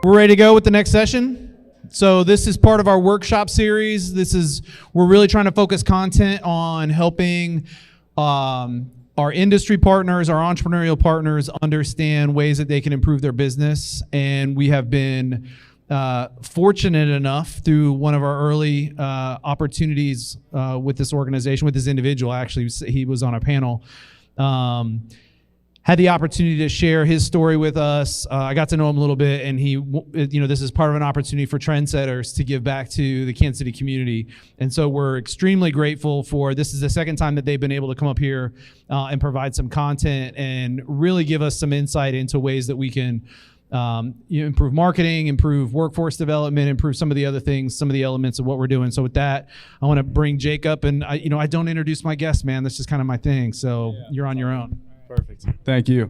We're ready to go with the next session. So this is part of our workshop series. We're really trying to focus content on helping our industry partners, our entrepreneurial partners understand ways that they can improve their business. And we have been fortunate enough through one of our early opportunities with this organization, with this individual, actually, he was on a panel, had the opportunity to share his story with us. I got to know him a little bit, and this is part of an opportunity for Trndsttrs to give back to the Kansas City community. And so we're extremely grateful for, this is the second time that they've been able to come up here and provide some content and really give us some insight into ways that we can improve marketing, improve workforce development, improve some of the other things, some of the elements of what we're doing. So with that, I want to bring Jake up, and I don't introduce my guests, man. That's just kind of my thing. So you're on your own. Perfect. Thank you.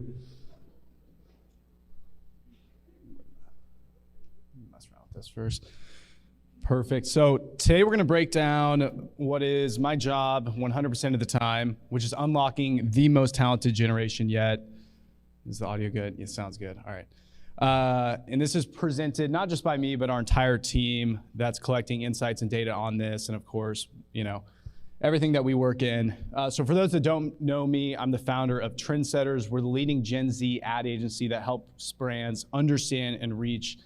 Mess around with this first. Perfect. So today we're going to break down what is my job 100% of the time, which is unlocking the most talented generation yet. Is the audio good? It sounds good. All right. And this is presented not just by me, but our entire team that's collecting insights and data on this. And of course, everything that we work in. So for those that don't know me, I'm the founder of Trndsttrs. We're the leading Gen Z ad agency that helps brands understand and reach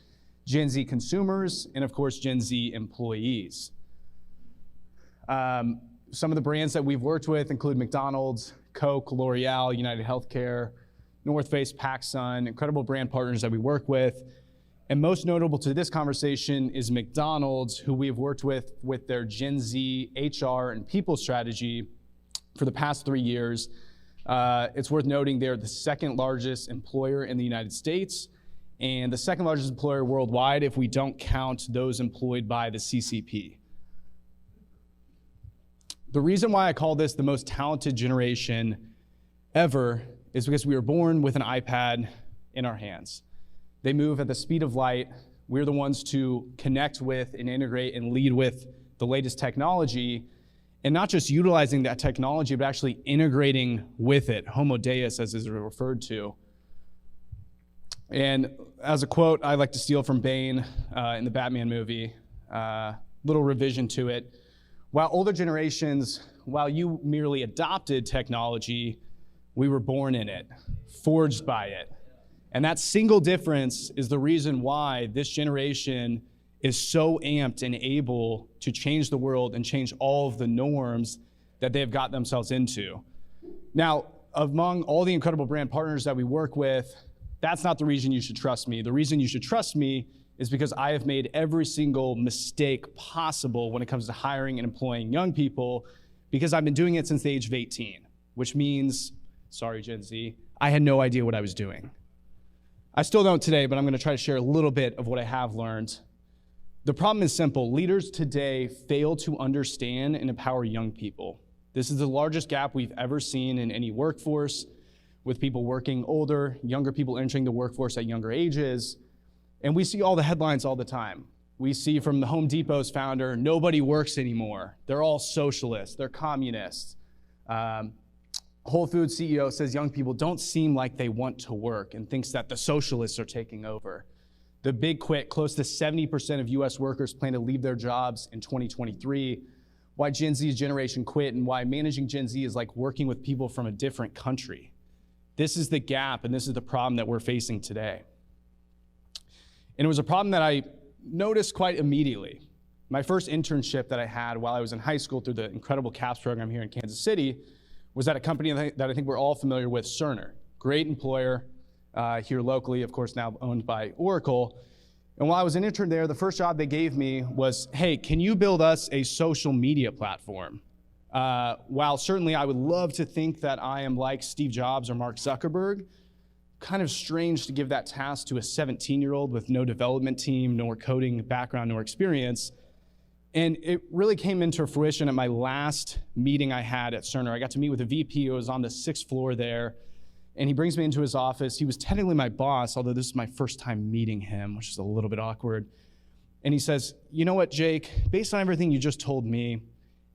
Gen Z consumers and of course, Gen Z employees. Some of the brands that we've worked with include McDonald's, Coke, L'Oreal, United Healthcare, North Face, PacSun, incredible brand partners that we work with. And most notable to this conversation is McDonald's, who we've worked with their Gen Z HR and people strategy for the past 3 years. It's worth noting they're the second largest employer in the United States and the second largest employer worldwide if we don't count those employed by the CCP. The reason why I call this the most talented generation ever is because we were born with an iPad in our hands. They move at the speed of light. We're the ones to connect with and integrate and lead with the latest technology, and not just utilizing that technology, but actually integrating with it, homo deus, as is referred to. And as a quote I like to steal from Bane in the Batman movie, little revision to it, while older generations, while you merely adopted technology, we were born in it, forged by it. And that single difference is the reason why this generation is so amped and able to change the world and change all of the norms that they've got themselves into. Now, among all the incredible brand partners that we work with, that's not the reason you should trust me. The reason you should trust me is because I have made every single mistake possible when it comes to hiring and employing young people, because I've been doing it since the age of 18, which means, sorry, Gen Z, I had no idea what I was doing. I still don't today, but I'm going to try to share a little bit of what I have learned. The problem is simple. Leaders today fail to understand and empower young people. This is the largest gap we've ever seen in any workforce, with people working older, younger people entering the workforce at younger ages. And we see all the headlines all the time. We see from the Home Depot's founder, nobody works anymore. They're all socialists. They're communists. Whole Foods CEO says young people don't seem like they want to work and thinks that the socialists are taking over. The Big Quit, close to 70% of US workers plan to leave their jobs in 2023. Why Gen Z's generation quit and why managing Gen Z is like working with people from a different country. This is the gap and this is the problem that we're facing today. And it was a problem that I noticed quite immediately. My first internship that I had while I was in high school through the incredible CAPS program here in Kansas City was at a company that I think we're all familiar with, Cerner. Great employer here locally, of course now owned by Oracle. And while I was an intern there, the first job they gave me was, hey, can you build us a social media platform? While certainly I would love to think that I am like Steve Jobs or Mark Zuckerberg, kind of strange to give that task to a 17-year-old with no development team, nor coding background, nor experience. And it really came into fruition at my last meeting I had at Cerner. I got to meet with a VP who was on the 6th floor there, and he brings me into his office. He was technically my boss, although this is my first time meeting him, which is a little bit awkward. And he says, you know what, Jake, based on everything you just told me,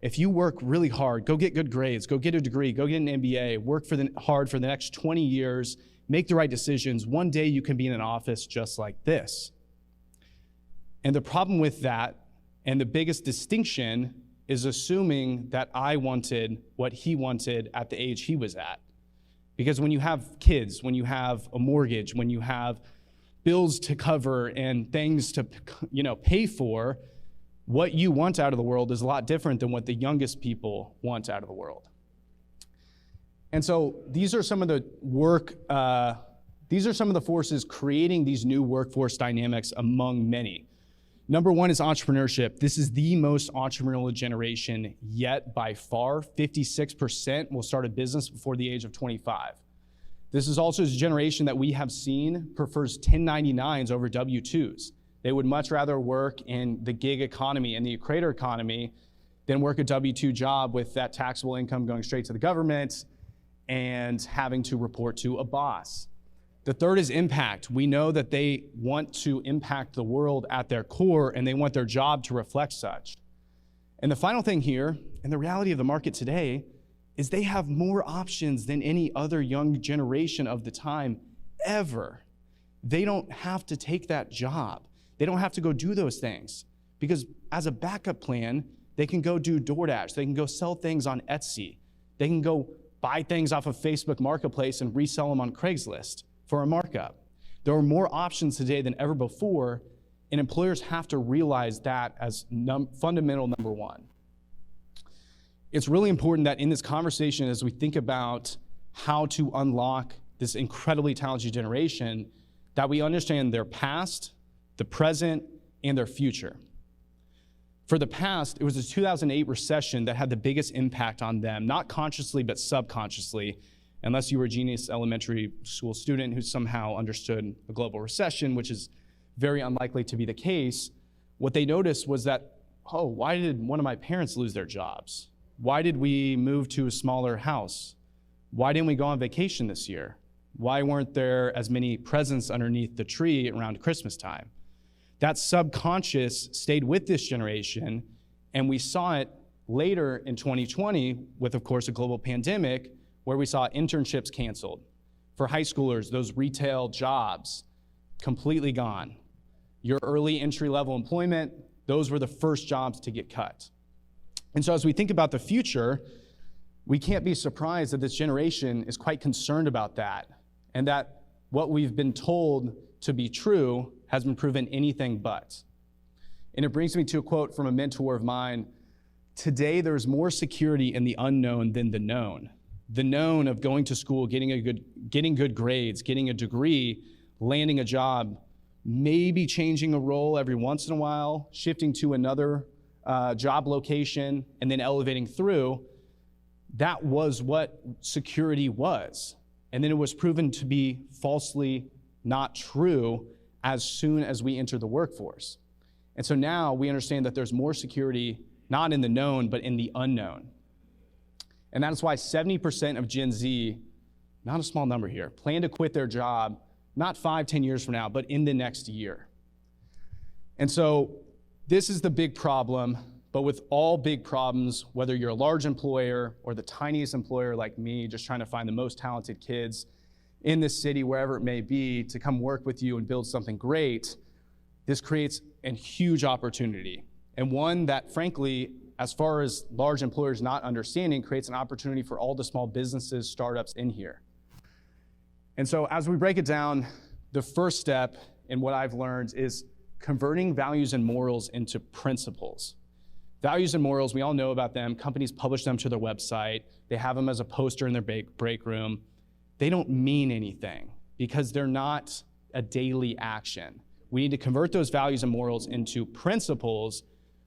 if you work really hard, go get good grades, go get a degree, go get an MBA, work hard for the next 20 years, make the right decisions, one day you can be in an office just like this. And the problem with that, and the biggest distinction, is assuming that I wanted what he wanted at the age he was at. Because when you have kids, when you have a mortgage, when you have bills to cover and things to pay for, what you want out of the world is a lot different than what the youngest people want out of the world. And so these are some of the forces creating these new workforce dynamics among many. Number one is entrepreneurship. This is the most entrepreneurial generation yet by far. 56% will start a business before the age of 25. This is also a generation that we have seen prefers 1099s over W-2s. They would much rather work in the gig economy and the creator economy than work a W-2 job with that taxable income going straight to the government and having to report to a boss. The third is impact. We know that they want to impact the world at their core, and they want their job to reflect such. And the final thing here, and the reality of the market today, is they have more options than any other young generation of the time ever. They don't have to take that job. They don't have to go do those things, because as a backup plan, they can go do DoorDash. They can go sell things on Etsy. They can go buy things off of Facebook Marketplace and resell them on Craigslist for a markup. There are more options today than ever before, and employers have to realize that as fundamental number one. It's really important that in this conversation, as we think about how to unlock this incredibly talented generation, that we understand their past, the present, and their future. For the past, it was the 2008 recession that had the biggest impact on them, not consciously, but subconsciously, unless you were a genius elementary school student who somehow understood a global recession, which is very unlikely to be the case. What they noticed was that, oh, why did one of my parents lose their jobs? Why did we move to a smaller house? Why didn't we go on vacation this year? Why weren't there as many presents underneath the tree around Christmas time? That subconscious stayed with this generation, and we saw it later in 2020 with, of course, a global pandemic, where we saw internships canceled. For high schoolers, those retail jobs completely gone. Your early entry-level employment, those were the first jobs to get cut. And so as we think about the future, we can't be surprised that this generation is quite concerned about that, and that what we've been told to be true has been proven anything but. And it brings me to a quote from a mentor of mine: "Today there's more security in the unknown than the known." The known of going to school, getting good grades, getting a degree, landing a job, maybe changing a role every once in a while, shifting to another job location, and then elevating through. That was what security was. And then it was proven to be falsely not true as soon as we entered the workforce. And so now we understand that there's more security, not in the known, but in the unknown. And that is why 70% of Gen Z, not a small number here, plan to quit their job, not 5-10 years from now, but in the next year. And so this is the big problem, but with all big problems, whether you're a large employer or the tiniest employer like me, just trying to find the most talented kids in this city, wherever it may be, to come work with you and build something great, this creates a huge opportunity. And one that, frankly, as far as large employers not understanding, creates an opportunity for all the small businesses, startups in here. And so as we break it down, the first step in what I've learned is converting values and morals into principles. Values and morals, we all know about them. Companies publish them to their website. They have them as a poster in their break room. They don't mean anything because they're not a daily action. We need to convert those values and morals into principles,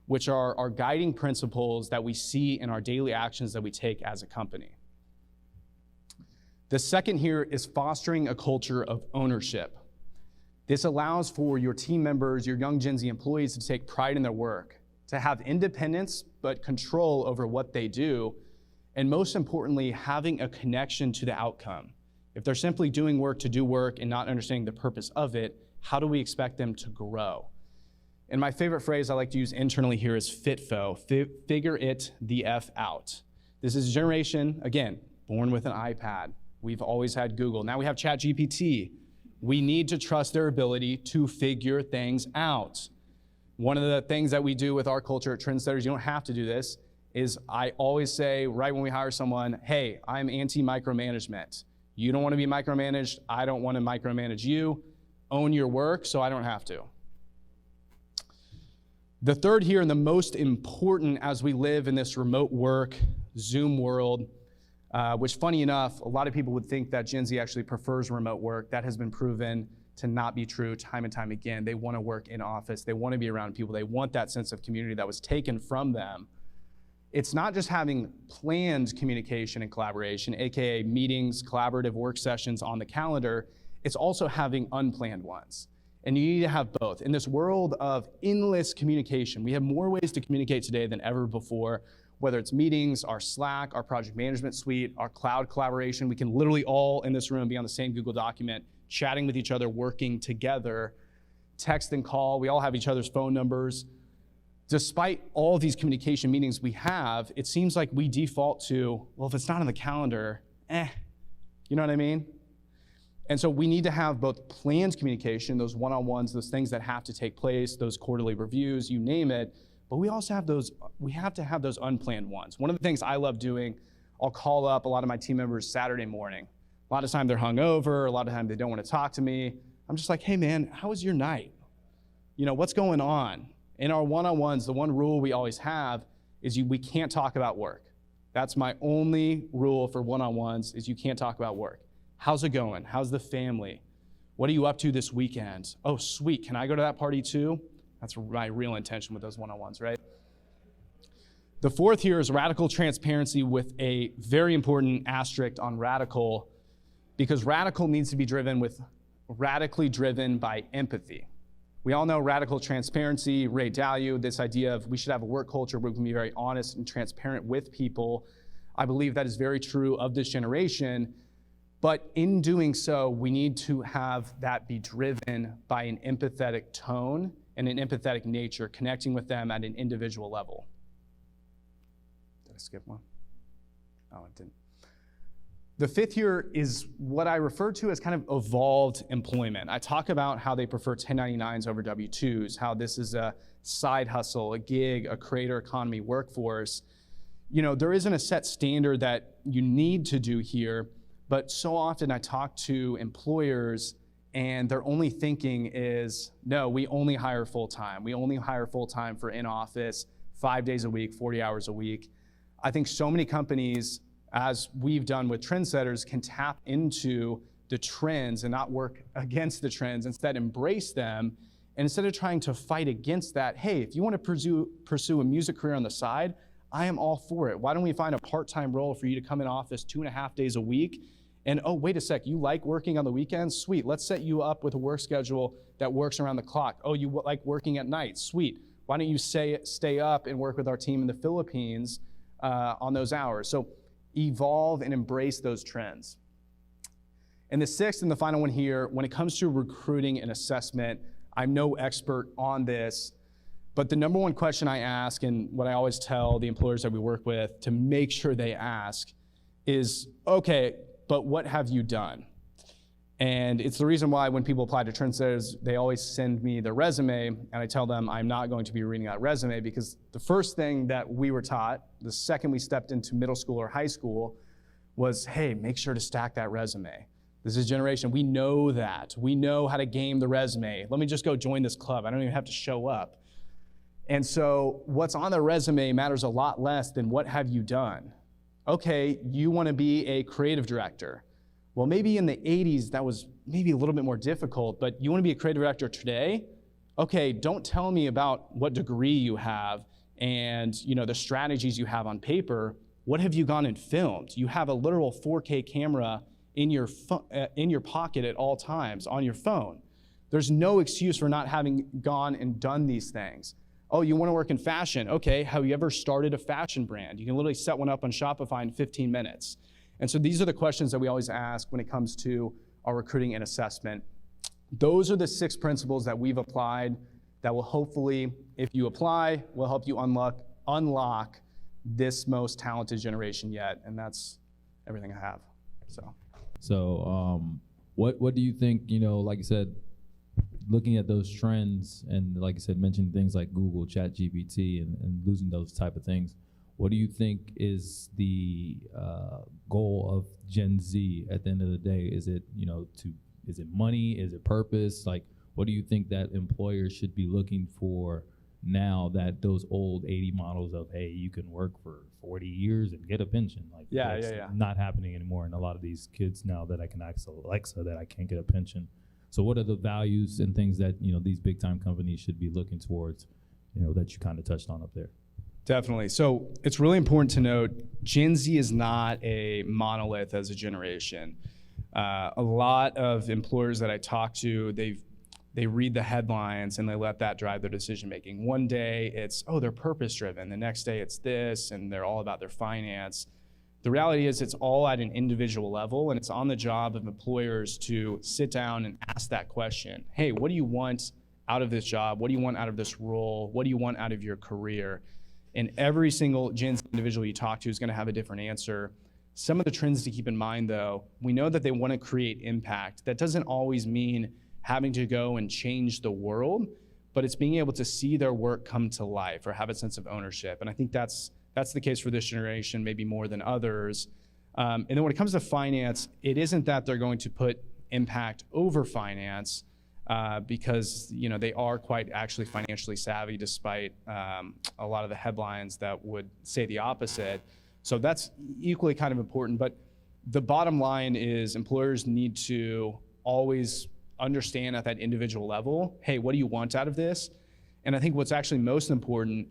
which are our guiding principles that we see in our daily actions that we take as a company. The second here is fostering a culture of ownership. This allows for your team members, your young Gen Z employees, to take pride in their work, to have independence but control over what they do, and most importantly, having a connection to the outcome. If they're simply doing work to do work and not understanding the purpose of it, how do we expect them to grow? And my favorite phrase I like to use internally here is FITFO, figure it the F out. This is a generation, again, born with an iPad. We've always had Google. Now we have ChatGPT. We need to trust their ability to figure things out. One of the things that we do with our culture at Trndsttrs, you don't have to do this, is I always say right when we hire someone, hey, I'm anti-micromanagement. You don't want to be micromanaged. I don't want to micromanage you. Own your work so I don't have to. The third here, and the most important as we live in this remote work, Zoom world, which funny enough, a lot of people would think that Gen Z actually prefers remote work. That has been proven to not be true time and time again. They want to work in office. They want to be around people. They want that sense of community that was taken from them. It's not just having planned communication and collaboration, AKA meetings, collaborative work sessions on the calendar. It's also having unplanned ones. And you need to have both. In this world of endless communication, we have more ways to communicate today than ever before, whether it's meetings, our Slack, our project management suite, our cloud collaboration. We can literally all in this room be on the same Google document, chatting with each other, working together, text and call. We all have each other's phone numbers. Despite all of these communication meetings we have, it seems like we default to, well, if it's not on the calendar, you know what I mean? And so we need to have both planned communication, those one-on-ones, those things that have to take place, those quarterly reviews, you name it, but we also have we have to have those unplanned ones. One of the things I love doing, I'll call up a lot of my team members Saturday morning. A lot of time they're hungover, a lot of time they don't want to talk to me. I'm just like, hey man, how was your night? You know, what's going on? In our one-on-ones, the one rule we always have is we can't talk about work. That's my only rule for one-on-ones is you can't talk about work. How's it going? How's the family? What are you up to this weekend? Oh, sweet, can I go to that party too? That's my real intention with those one-on-ones, right? The fourth here is radical transparency with a very important asterisk on radical, because radical needs to be radically driven by empathy. We all know radical transparency, Ray Dalio, this idea of we should have a work culture where we can be very honest and transparent with people. I believe that is very true of this generation, but in doing so, we need to have that be driven by an empathetic tone and an empathetic nature, connecting with them at an individual level. Did I skip one? Oh, I didn't. The fifth here is what I refer to as kind of evolved employment. I talk about how they prefer 1099s over W-2s, how this is a side hustle, a gig, a creator economy workforce. You know, there isn't a set standard that you need to do here, but so often I talk to employers and their only thinking is, no, we only hire full-time. We only hire full-time for in-office, 5 days a week, 40 hours a week. I think so many companies, as we've done with Trndsttrs, can tap into the trends and not work against the trends, instead embrace them. And instead of trying to fight against that, hey, if you want to pursue a music career on the side, I am all for it. Why don't we find a part-time role for you to come in office 2.5 days a week? And oh, wait a sec, you like working on the weekends? Sweet, let's set you up with a work schedule that works around the clock. Oh, you like working at night? Sweet. Why don't you stay up and work with our team in the Philippines on those hours? So evolve and embrace those trends. And the sixth and the final one here, when it comes to recruiting and assessment, I'm no expert on this, but the number one question I ask, and what I always tell the employers that we work with to make sure they ask is, okay, but what have you done? And it's the reason why when people apply to Trndsttrs, they always send me their resume, and I tell them I'm not going to be reading that resume, because the first thing that we were taught, the second we stepped into middle school or high school, was, hey, make sure to stack that resume. This is generation, we know that. We know how to game the resume. Let me just go join this club. I don't even have to show up. And so what's on the resume matters a lot less than what have you done. Okay, you want to be a creative director. Well, maybe in the 80s that was maybe a little bit more difficult, but you want to be a creative director today? Okay, don't tell me about what degree you have and the strategies you have on paper. What have you gone and filmed? You have a literal 4K camera in your pocket at all times on your phone. There's no excuse for not having gone and done these things. Oh, you want to work in fashion? Okay, have you ever started a fashion brand? You can literally set one up on Shopify in 15 minutes. And so these are the questions that we always ask when it comes to our recruiting and assessment. Those are the 6 principles that we've applied that will hopefully, if you apply, will help you unlock this most talented generation yet. And that's everything I have. So what do you think, like you said, looking at those trends and, like I said, mentioning things like Google, ChatGPT, and losing those type of things, what do you think is the goal of Gen Z at the end of the day? Is it, is it money? Is it purpose? Like, what do you think that employers should be looking for now that those old 80 models of, hey, you can work for 40 years and get a pension? Like, that's not happening anymore. And a lot of these kids now that I can ask Alexa that I can't get a pension. So what are the values and things that, these big time companies should be looking towards, that you kind of touched on up there? Definitely. So it's really important to note, Gen Z is not a monolith as a generation. A lot of employers that I talk to, they read the headlines and they let that drive their decision making. One day it's, they're purpose driven. The next day it's this, and they're all about their finance. The reality is it's all at an individual level, and it's on the job of employers to sit down and ask that question. Hey, what do you want out of this job? What do you want out of this role? What do you want out of your career? And every single Gen Z individual you talk to is going to have a different answer. Some of the trends to keep in mind, though, we know that they want to create impact. That doesn't always mean having to go and change the world, but it's being able to see their work come to life or have a sense of ownership. And I think that's the case for this generation, maybe more than others. And then when it comes to finance, it isn't that they're going to put impact over finance, because they are quite actually financially savvy, despite a lot of the headlines that would say the opposite. So that's equally kind of important. But the bottom line is employers need to always understand at that individual level, hey, what do you want out of this? And I think what's actually most important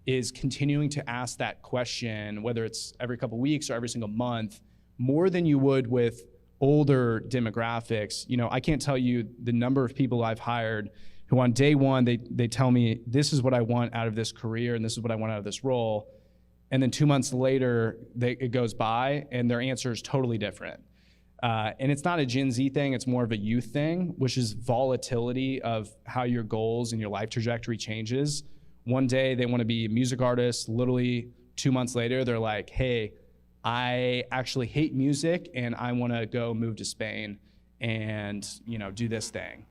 is continuing to ask that question, whether it's every couple weeks or every single month, more than you would with older demographics. I can't tell you the number of people I've hired who on day one, they tell me, this is what I want out of this career and this is what I want out of this role. And then 2 months later, it goes by and their answer is totally different. And it's not a Gen Z thing, it's more of a youth thing, which is volatility of how your goals and your life trajectory changes. One day they want to be a music artist, literally 2 months later, they're like, hey, I actually hate music and I want to go move to Spain and do this thing.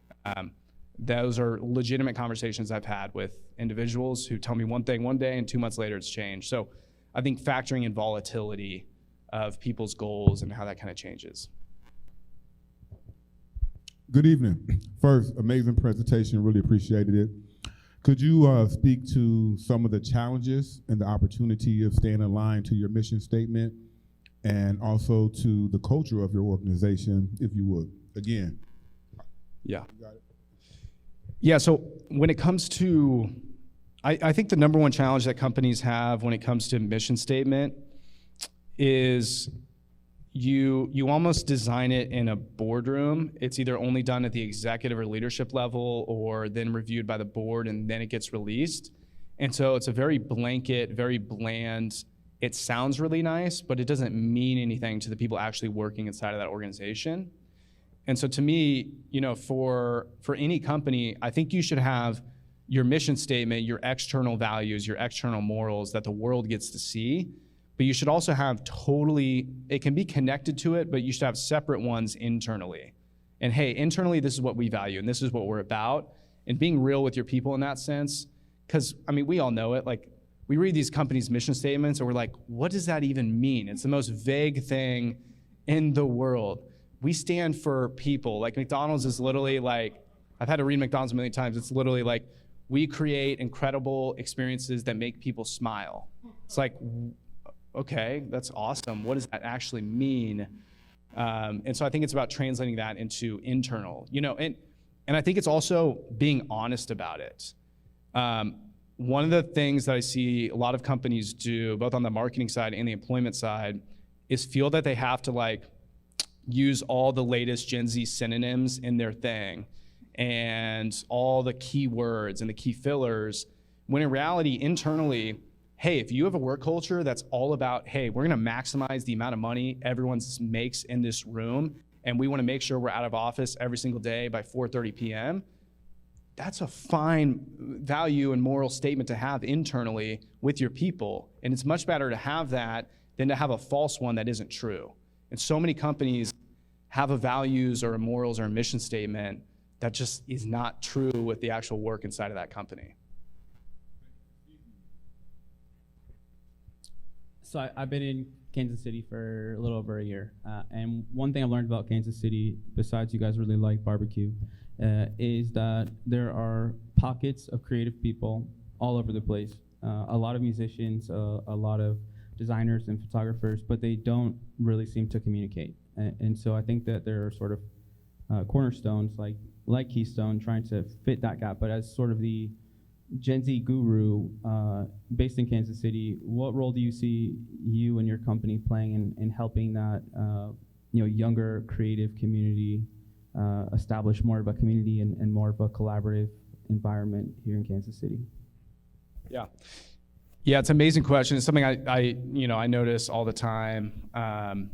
Those are legitimate conversations I've had with individuals who tell me one thing one day and 2 months later it's changed. So I think factoring in volatility of people's goals and how that kind of changes. Good evening. First, amazing presentation, really appreciated it. Could you speak to some of the challenges and the opportunity of staying aligned to your mission statement and also to the culture of your organization, if you would? Again. Yeah. You got it. Yeah, so when it comes to, I think the number one challenge that companies have when it comes to mission statement is you almost design it in a boardroom. It's either only done at the executive or leadership level or then reviewed by the board and then it gets released. And so it's a very blanket, very bland, it sounds really nice, but it doesn't mean anything to the people actually working inside of that organization. And so to me, for any company, I think you should have your mission statement, your external values, your external morals that the world gets to see. But you should also have it can be connected to it, but you should have separate ones internally. And hey, internally, this is what we value and this is what we're about. And being real with your people in that sense, because we all know it. Like, we read these companies' mission statements and we're like, what does that even mean? It's the most vague thing in the world. We stand for people. Like, McDonald's is literally like, I've had to read McDonald's a million times. It's literally like, we create incredible experiences that make people smile. It's like, okay, that's awesome. What does that actually mean? And so I think it's about translating that into internal, and I think it's also being honest about it. One of the things that I see a lot of companies do, both on the marketing side and the employment side, is feel that they have to use all the latest Gen Z synonyms in their thing and all the key words and the key fillers, when in reality, internally, hey, if you have a work culture that's all about, hey, we're gonna maximize the amount of money everyone makes in this room, and we wanna make sure we're out of office every single day by 4:30 p.m., that's a fine value and moral statement to have internally with your people. And it's much better to have that than to have a false one that isn't true. And so many companies have a values or a morals or a mission statement that just is not true with the actual work inside of that company. So I've been in Kansas City for a little over a year. And one thing I've learned about Kansas City, besides you guys really like barbecue, is that there are pockets of creative people all over the place. A lot of musicians, a lot of designers and photographers, but they don't really seem to communicate. And so I think that there are sort of cornerstones like Keystone trying to fit that gap. But as sort of the Gen Z guru based in Kansas City, what role do you see you and your company playing in helping that younger creative community establish more of a community and more of a collaborative environment here in Kansas City? Yeah, it's an amazing question. It's something I notice all the time. And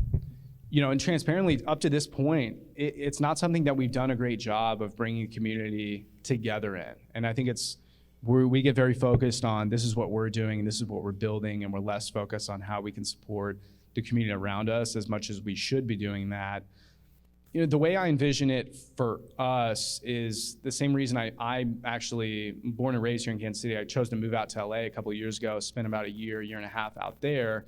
transparently, up to this point, it's not something that we've done a great job of bringing the community together in. And I think we get very focused on this is what we're doing and this is what we're building, and we're less focused on how we can support the community around us as much as we should be doing that. The way I envision it for us is the same reason I'm actually born and raised here in Kansas City. I chose to move out to LA a couple of years ago, spent about a year and a half out there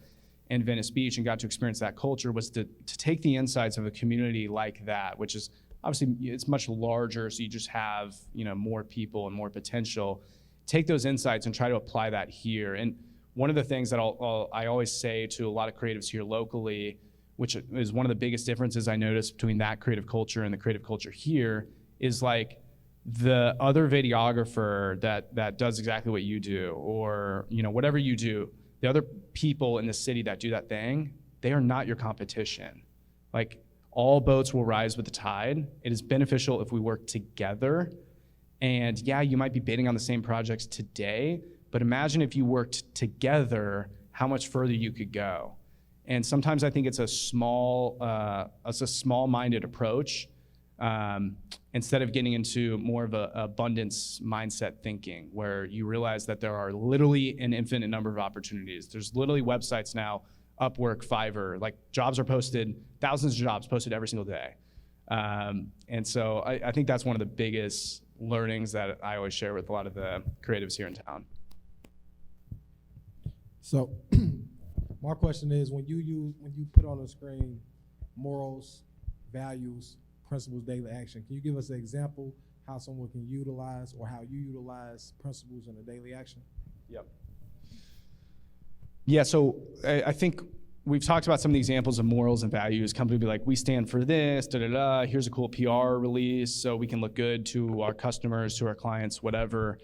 in Venice Beach, and got to experience that culture, was to take the insights of a community like that, which is obviously it's much larger, so you just have more people and more potential. Take those insights and try to apply that here. And one of the things that I always say to a lot of creatives here locally, which is one of the biggest differences I noticed between that creative culture and the creative culture here, is like the other videographer that does exactly what you do, or whatever you do, the other people in the city that do that thing, they are not your competition. Like, all boats will rise with the tide. It is beneficial if we work together. And yeah, you might be bidding on the same projects today, but imagine if you worked together, how much further you could go. And sometimes I think it's a small-minded approach, instead of getting into more of an abundance mindset thinking, where you realize that there are literally an infinite number of opportunities. There's literally websites now, Upwork, Fiverr, like jobs are posted, thousands of jobs posted every single day. And so I think that's one of the biggest learnings that I always share with a lot of the creatives here in town. So my question is, when you put on the screen morals, values, principles, daily action, can you give us an example how someone can utilize, or how you utilize principles in a daily action? Yep. Yeah, so I think we've talked about some of the examples of morals and values. Company would be like, we stand for this, here's a cool PR release so we can look good to our customers, to our clients, whatever.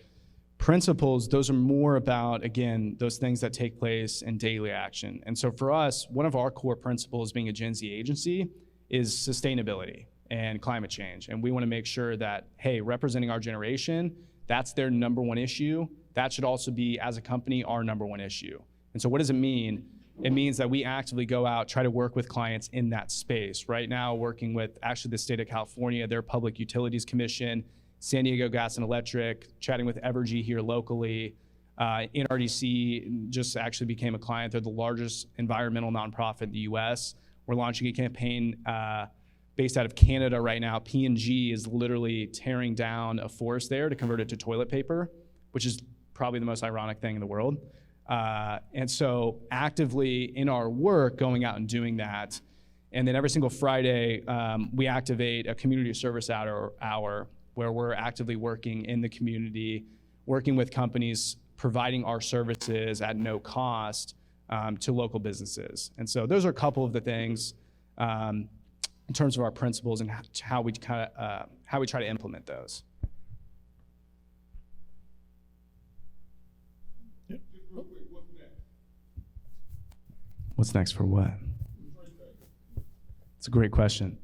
Principles, those are more about, again, those things that take place in daily action. And so for us, one of our core principles being a Gen Z agency is sustainability and climate change. And we want to make sure that, hey, representing our generation, that's their number one issue. That should also be, as a company, our number one issue. And so what does it mean? It means that we actively go out, try to work with clients in that space. Right now, working with actually the state of California, their Public Utilities Commission, San Diego Gas and Electric, chatting with Evergy here locally. NRDC just actually became a client. They're the largest environmental nonprofit in the US. We're launching a campaign based out of Canada right now. P&G is literally tearing down a forest there to convert it to toilet paper, which is probably the most ironic thing in the world. And so actively in our work, going out and doing that. And then every single Friday, we activate a community service hour where we're actively working in the community, working with companies, providing our services at no cost to local businesses. And so those are a couple of the things in terms of our principles and how we try to implement those. What's next for what? It's a great question.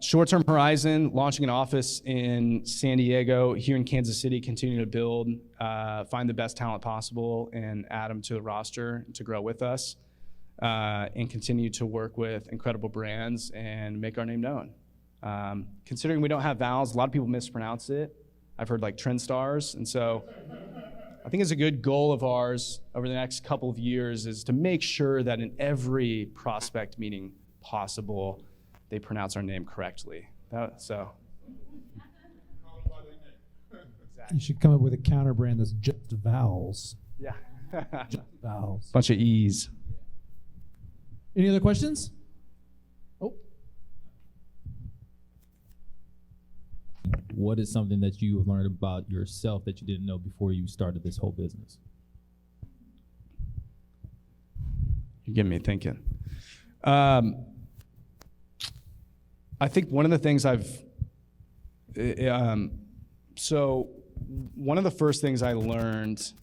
Short-term horizon, launching an office in San Diego, here in Kansas City, continue to build, find the best talent possible and add them to the roster to grow with us, and continue to work with incredible brands and make our name known. Considering we don't have vowels, a lot of people mispronounce it. I've heard like Trndsttrs, and so I think it's a good goal of ours over the next couple of years is to make sure that in every prospect meeting possible, they pronounce our name correctly. So You should come up with a counter brand that's just vowels. Yeah. Just vowels. Bunch of E's. Any other questions? Oh, What is something that you have learned about yourself that you didn't know before you started this whole business? You're getting me thinking. I think one of the things so one of the first things I learned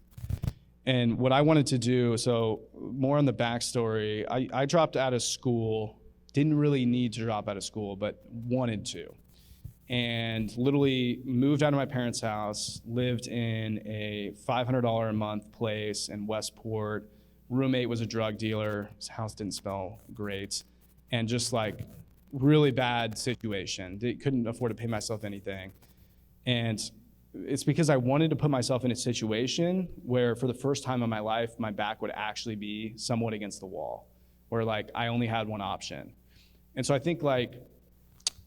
and what I wanted to do, so more on the backstory, I dropped out of school, didn't really need to drop out of school, but wanted to. And literally moved out of my parents' house, lived in a $500 a month place in Westport. Roommate was a drug dealer. His house didn't smell great. And just like really bad situation. Couldn't afford to pay myself anything. And it's because I wanted to put myself in a situation where for the first time in my life, my back would actually be somewhat against the wall, where like I only had one option. And so I think like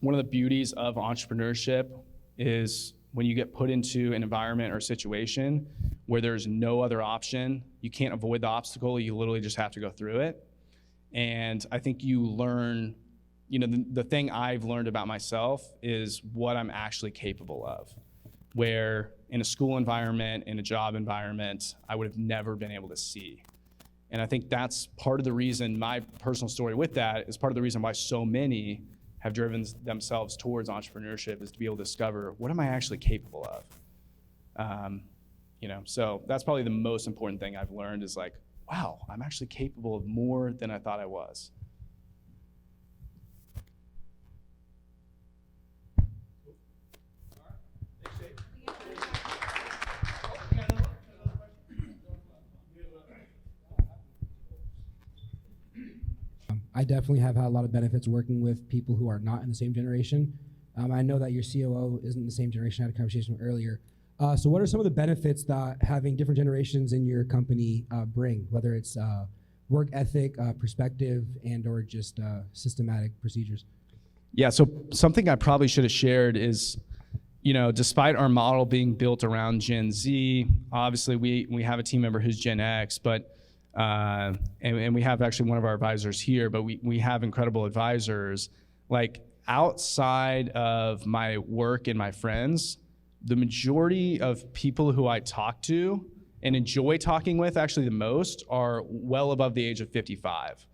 one of the beauties of entrepreneurship is when you get put into an environment or situation where there's no other option, you can't avoid the obstacle, you literally just have to go through it. And I think you learn, the thing I've learned about myself is what I'm actually capable of. Where in a school environment, in a job environment, I would have never been able to see. And I think that's part of the reason, my personal story with that is part of the reason why so many have driven themselves towards entrepreneurship, is to be able to discover, what am I actually capable of? So that's probably the most important thing I've learned is like, wow, I'm actually capable of more than I thought I was. I definitely have had a lot of benefits working with people who are not in the same generation. I know that your COO isn't the same generation. I had a conversation earlier. So what are some of the benefits that having different generations in your company bring, whether it's work ethic, perspective, and or just systematic procedures? Yeah, so something I probably should have shared is, despite our model being built around Gen Z, obviously we have a team member who's Gen X, but and we have actually one of our advisors here, but we have incredible advisors. Like outside of my work and my friends, the majority of people who I talk to and enjoy talking with actually the most are well above the age of 55.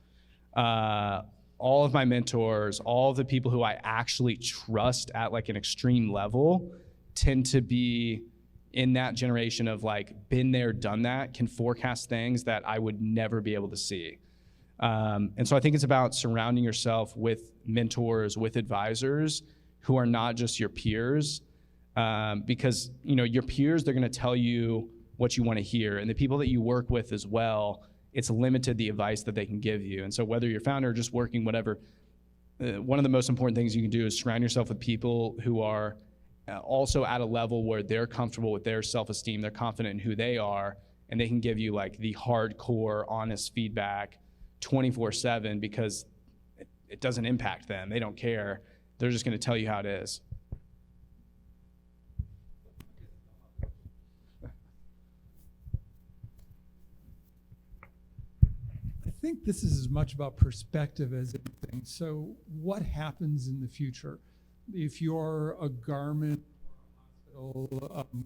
All of my mentors, all of the people who I actually trust at like an extreme level tend to be in that generation of like been there, done that, can forecast things that I would never be able to see. And so I think it's about surrounding yourself with mentors, with advisors who are not just your peers, because your peers, they're gonna tell you what you wanna hear. And the people that you work with as well, it's limited the advice that they can give you. And so whether you're founder or just working, whatever, one of the most important things you can do is surround yourself with people who are also at a level where they're comfortable with their self-esteem, they're confident in who they are, and they can give you like the hardcore, honest feedback 24/7 because it doesn't impact them. They don't care. They're just gonna tell you how it is. I think this is as much about perspective as anything. So what happens in the future? If you're a garment or a hospital, what you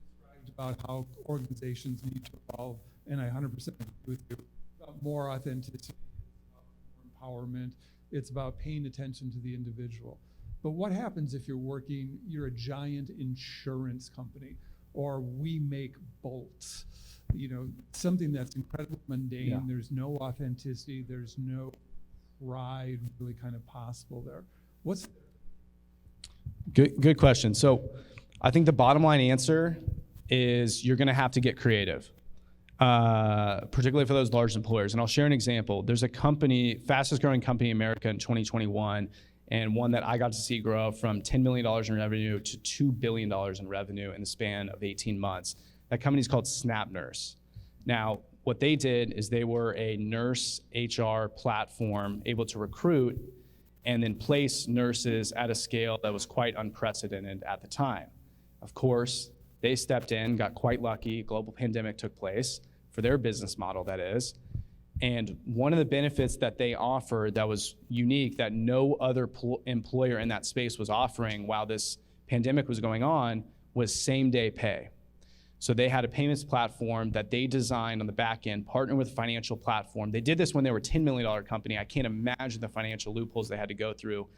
described about how organizations need to evolve, and I 100% agree with you, about more authenticity, more empowerment, it's about paying attention to the individual. But what happens if you're a giant insurance company, or we make bolts? Something that's incredibly mundane. Yeah. There's no authenticity. There's no pride really kind of possible there. What's Good question. So I think the bottom line answer is you're going to have to get creative, particularly for those large employers. And I'll share an example. There's a company, fastest growing company in America in 2021, and one that I got to see grow from $10 million in revenue to $2 billion in revenue in the span of 18 months. That company is called Trndsttrs. Now, what they did is they were a nurse HR platform able to recruit, and then place nurses at a scale that was quite unprecedented at the time. Of course, they stepped in, got quite lucky. Global pandemic took place for their business model, that is. And one of the benefits that they offered that was unique, that no other employer in that space was offering while this pandemic was going on, was same-day pay. So they had a payments platform that they designed on the back end, partnered with a financial platform. They did this when they were a $10 million company. I can't imagine the financial loopholes they had to go through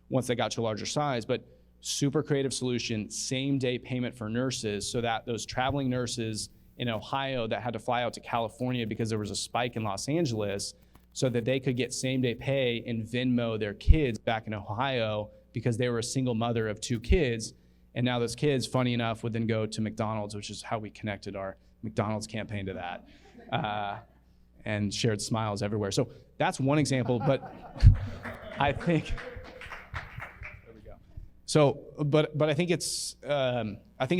once they got to a larger size, but super creative solution, same-day payment for nurses, so that those traveling nurses in Ohio that had to fly out to California because there was a spike in Los Angeles, so that they could get same-day pay and Venmo their kids back in Ohio because they were a single mother of 2 kids. And now those kids, funny enough, would then go to McDonald's, which is how we connected our McDonald's campaign to that, and shared smiles everywhere. So that's one example, but I think, there we go. So, but I think it's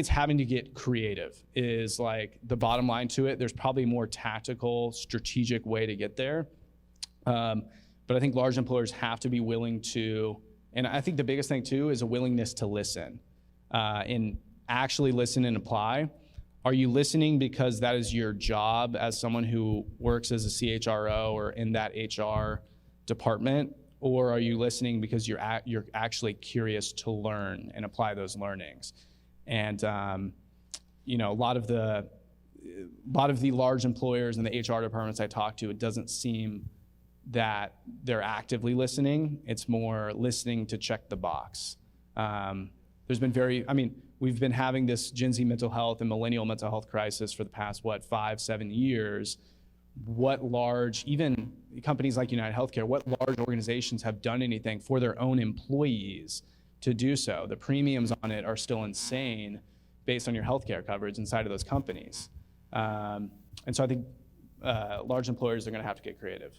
having to get creative is like the bottom line to it. There's probably a more tactical, strategic way to get there. But I think large employers have to be willing to, and I think the biggest thing too is a willingness to listen. And actually listen and apply. Are you listening because that is your job as someone who works as a CHRO or in that HR department? Or are you listening because you're actually curious to learn and apply those learnings? And you know, a lot of the large employers and the HR departments I talk to, it doesn't seem that they're actively listening. It's more listening to check the box. There's been we've been having this Gen Z mental health and millennial mental health crisis for the past, 5-7 years. What large, even companies like United Healthcare, what large organizations have done anything for their own employees to do so? The premiums on it are still insane based on your healthcare coverage inside of those companies. And so I think large employers are gonna have to get creative.